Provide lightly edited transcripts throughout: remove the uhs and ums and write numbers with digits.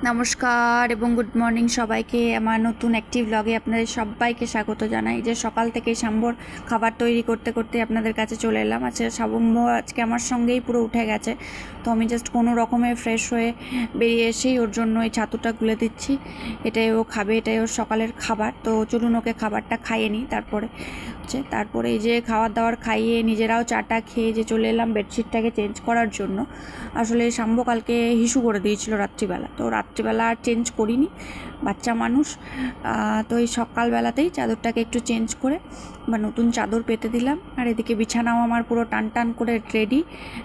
নমস্কার এবং good morning সবাইকে। আমার নতুন একটি ব্লগে আপনাদের সবাইকে স্বাগত জানাই। যে সকাল থেকে সাম্বর খাবার তৈরি করতে করতে আপনাদের কাছে চলে এলাম। আচ্ছা, সাম্ব আজকে আমার সঙ্গেই পুরো উঠে গেছে, তো আমি জাস্ট কোনো রকমে ফ্রেশ হয়ে বেরিয়ে এসেই ওর জন্য এই ছাতুটা গুলে দিচ্ছি। এটাই ও খাবে, এটাই ওর সকালের খাবার। তো চলুন ওকে খাবারটা খাইয়ে নিই। তারপরে এই যে খাবার দাবার খাইয়ে নিজেরাও চাটা খেয়ে যে চলে এলাম বেডশিটটাকে চেঞ্জ করার জন্য। আসলে সাম্ব কালকে হিসু করে দিয়েছিল রাত্রিবেলা, তো রাত্রিবেলা আর চেঞ্জ করিনি, বাচ্চা মানুষ। তো এই সকালবেলাতেই চাদরটাকে একটু চেঞ্জ করে বা নতুন চাদর পেতে দিলাম। আর এদিকে বিছানাও আমার পুরো টান টান করে রেডি।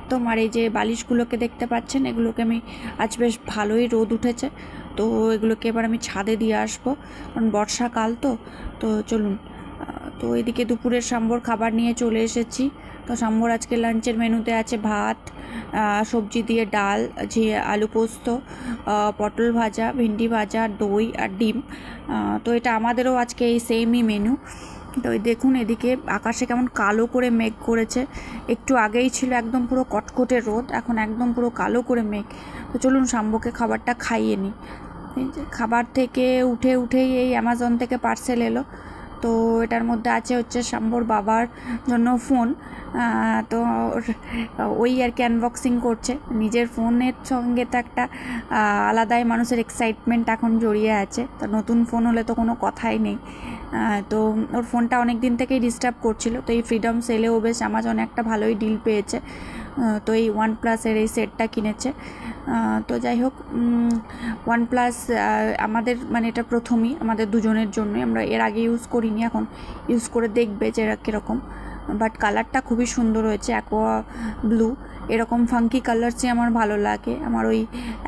তো আমার এই যে বালিশগুলোকে দেখতে পাচ্ছেন, এগুলোকে আমি আজ বেশ ভালোই রোদ উঠেছে, তো এগুলোকে এবার আমি ছাদে দিয়ে আসবো, কারণ বর্ষাকাল তো চলুন। তো এদিকে দুপুরের সাম্বর খাবার নিয়ে চলে এসেছি। তো সাম্বর আজকে লাঞ্চের মেনুতে আছে ভাত, সবজি দিয়ে ডাল, আলু পোস্ত, পটল ভাজা, ভেন্ডি ভাজা, দই আর ডিম। তো এটা আমাদেরও আজকে এই সেমই মেনু। তো দেখুন এদিকে আকাশে কেমন কালো করে মেঘ করেছে। একটু আগেই ছিল একদম পুরো কটকটে রোদ, এখন একদম পুরো কালো করে মেঘ। তো চলুন সাম্বকে খাবারটা খাইয়ে নিই। এই যে খাবার থেকে উঠেই এই অ্যামাজন থেকে পার্সেল এলো। তো এটার মধ্যে আছে হচ্ছে সাম্বর বাবার জন্য ফোন। তো ওই আর কি আনবক্সিং করছে। নিজের ফোনের সঙ্গে তো একটা আলাদাই মানুষের এক্সাইটমেন্ট এখন জড়িয়ে আছে। তো নতুন ফোন হলে তো কোনো কথাই নেই। তো ওর ফোনটা অনেক দিন থেকেই ডিস্টার্ব করছিল, তো এই ফ্রিডম সেলেও বেশ অ্যামাজনে একটা ভালোই ডিল পেয়েছে। তো এই OnePlus-এর এই সেটটা কিনেছে। তো যাই হোক, OnePlus আমাদের মানে এটা প্রথমই আমাদের দুজনের জন্যই, আমরা এর আগে ইউজ করিনি, এখন ইউজ করে দেখবে যে কীরকম। বাট কালারটা খুবই সুন্দর হয়েছে, অ্যাকোয়া ব্লু। এরকম ফাঙ্কি কালারসই আমার ভালো লাগে। আমার ওই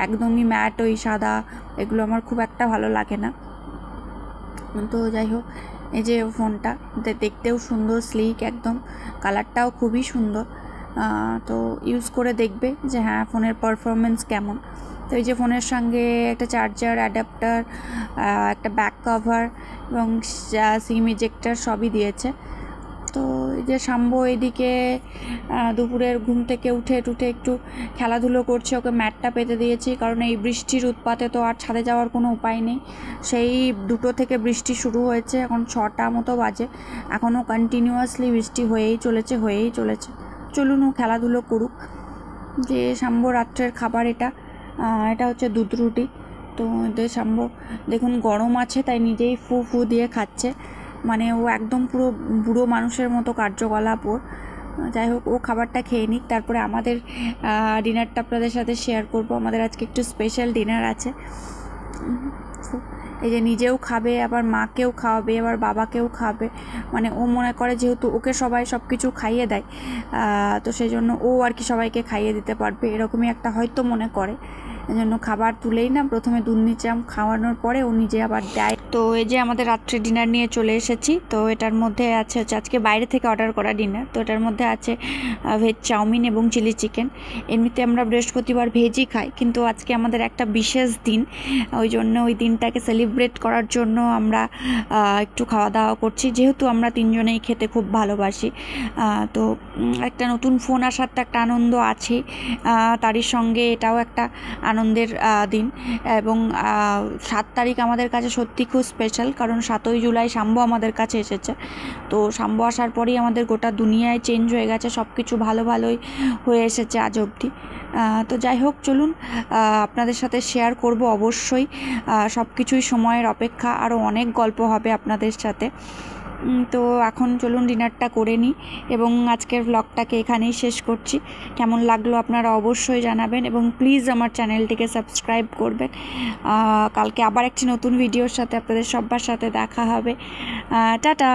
একদমই ম্যাট ওই সাদা এগুলো আমার খুব একটা ভালো লাগে না। তো যাই হোক, এই যে ফোনটা দেখতেও সুন্দর, স্লিক একদম, কালারটাও খুবই সুন্দর। তো ইউজ করে দেখবে যে হ্যাঁ ফোনের পারফরমেন্স কেমন। তো এই যে ফোনের সঙ্গে একটা চার্জার, অ্যাডাপ্টার, একটা ব্যাক কভার এবং সিম ইজেক্টার সবই দিয়েছে। তো এই যে সাম্ব এদিকে দুপুরের ঘুম থেকে উঠে একটু খেলাধুলো করছে। ওকে ম্যাটটা পেতে দিয়েছি, কারণ এই বৃষ্টির উৎপাতে তো আর ছাদে যাওয়ার কোনো উপায় নেই। সেই 2টো থেকে বৃষ্টি শুরু হয়েছে, এখন 6টা মতো বাজে, এখনও কন্টিনিউয়াসলি বৃষ্টি হয়েই চলেছে। চলুন ও খেলাধুলো করুক। যে সাম্ব রাত্রের খাবার এটা হচ্ছে দুধ রুটি। তো সাম্ব দেখুন গরম আছে তাই নিজেই ফু দিয়ে খাচ্ছে, মানে ও একদম পুরো বুড়ো মানুষের মতো কার্যকলাপ ওর। যাই হোক, ও খাবারটা খেয়ে নিক, তারপরে আমাদের ডিনারটা আপনাদের সাথে শেয়ার করব। আমাদের আজকে একটু স্পেশাল ডিনার আছে। এই যে নিজেও খাবে, আবার মাকেও খাওয়াবে, আবার বাবাকেও খাওয়াবে। মানে ও মনে করে যেহেতু ওকে সবাই সব কিছু খাইয়ে দেয়, তো সেই জন্য ও আর কি সবাইকে খাইয়ে দিতে পারবে, এরকমই একটা হয়তো মনে করে। এই জন্য খাবার তুলেই না প্রথমে দুধ নিচাম খাওয়ানোর পরে ও নিজে আবার দেয়। তো এই যে আমাদের রাত্রে ডিনার নিয়ে চলে এসেছি। তো এটার মধ্যে আছে হচ্ছে আজকে বাইরে থেকে অর্ডার করা ডিনার। তো এটার মধ্যে আছে ভেজ চাউমিন এবং চিলি চিকেন। এমনিতে আমরা বৃহস্পতিবার ভেজই খাই, কিন্তু আজকে আমাদের একটা বিশেষ দিন, ওই জন্য ওই দিনটাকে সেলিব্রেট করার জন্য আমরা একটু খাওয়া দাওয়া করছি, যেহেতু আমরা তিনজনেই খেতে খুব ভালোবাসি। তো একটা নতুন ফোন আসার তো একটা আনন্দ আছে, তারই সঙ্গে এটাও একটা আনন্দের দিন। এবং 7 তারিখ আমাদের কাছে সত্যি খুব স্পেশাল, কারণ 7ই জুলাই সাম্ব আমাদের কাছে এসেছে। তো সাম্ব আসার পরেই আমাদের গোটা দুনিয়ায় চেঞ্জ হয়ে গেছে, সব কিছু ভালোই হয়ে এসেছে আজ অবধি। তো যাই হোক, চলুন আপনাদের সাথে শেয়ার করব অবশ্যই। সব কিছুই সময়ের অপেক্ষা, আরও অনেক গল্প হবে আপনাদের সাথে। তো এখন চলুন ডিনারটা করে নিই এবং আজকের ব্লগটাকে এখানেই শেষ করছি। কেমন লাগলো আপনারা অবশ্যই জানাবেন এবং প্লিজ আমার চ্যানেলটিকে সাবস্ক্রাইব করবেন। কালকে আবার একটি নতুন ভিডিওর সাথে আপনাদের সবার সাথে দেখা হবে। টাটা।